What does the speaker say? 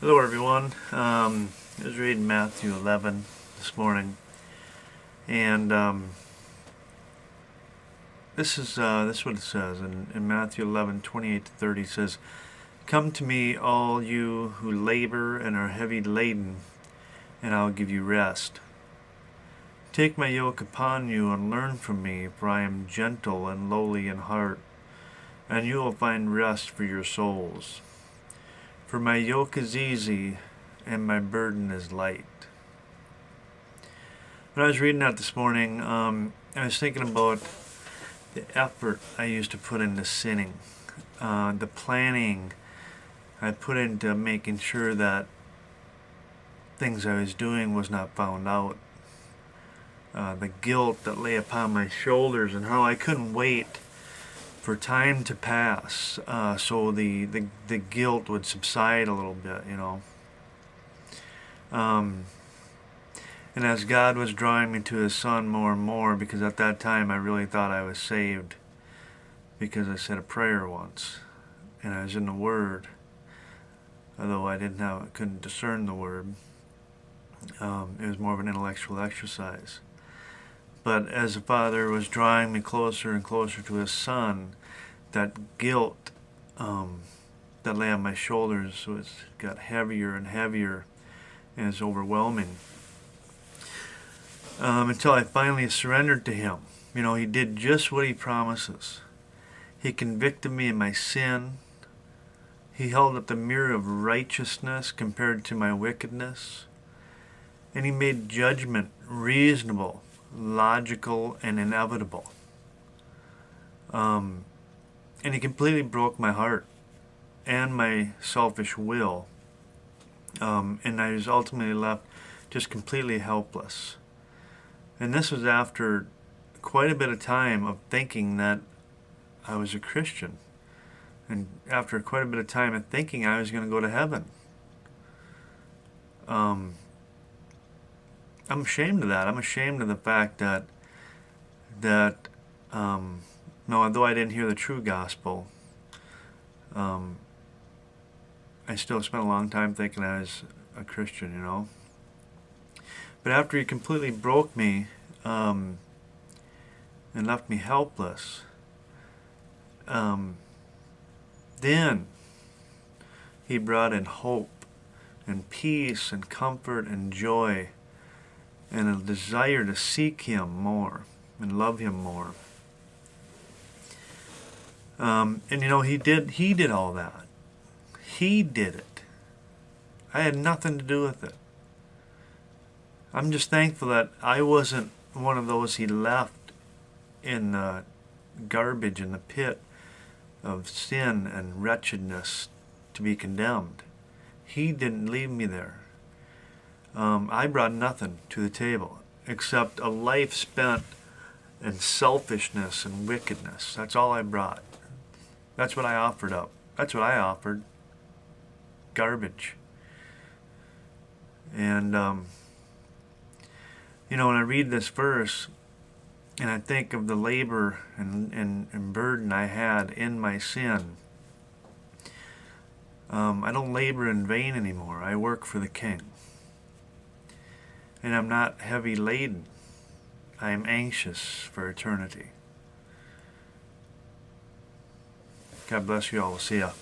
Hello everyone. I was reading Matthew 11 this morning, and this is what it says in Matthew 11:28-30. It says, "Come to me, all you who labor and are heavy laden, and I'll give you rest. Take my yoke upon you and learn from me, for I am gentle and lowly in heart, and you will find rest for your souls. For my yoke is easy and my burden is light." When I was reading that this morning, I was thinking about the effort I used to put into sinning, the planning I put into making sure that things I was doing was not found out, the guilt that lay upon my shoulders, and how I couldn't wait for time to pass, so the guilt would subside a little bit, and as God was drawing me to His Son more and more, because at that time I really thought I was saved because I said a prayer once, and I was in the Word, although I couldn't discern the Word. It was more of an intellectual exercise. But as the Father was drawing me closer and closer to His Son, that guilt that lay on my shoulders got heavier and heavier, and it's overwhelming. Until I finally surrendered to Him. He did just what He promises. He convicted me of my sin. He held up the mirror of righteousness compared to my wickedness. And He made judgment reasonable, logical, and inevitable. And He completely broke my heart and my selfish will. And I was ultimately left just completely helpless. And this was after quite a bit of time of thinking that I was a Christian. And after quite a bit of time of thinking I was going to go to heaven. I'm ashamed of that. I'm ashamed of the fact that although I didn't hear the true gospel, I still spent a long time thinking I was a Christian, But after He completely broke me and left me helpless, then He brought in hope and peace and comfort and joy and a desire to seek Him more and love Him more. And He did all that. He did it. I had nothing to do with it. I'm just thankful that I wasn't one of those He left in the garbage, in the pit of sin and wretchedness to be condemned. He didn't leave me there. I brought nothing to the table except a life spent in selfishness and wickedness. That's all I brought. That's what I offered up. That's what I offered. Garbage. And when I read this verse and I think of the labor and burden I had in my sin, I don't labor in vain anymore. I work for the King. And I'm not heavy laden. I am anxious for eternity. God bless you all. We'll see ya.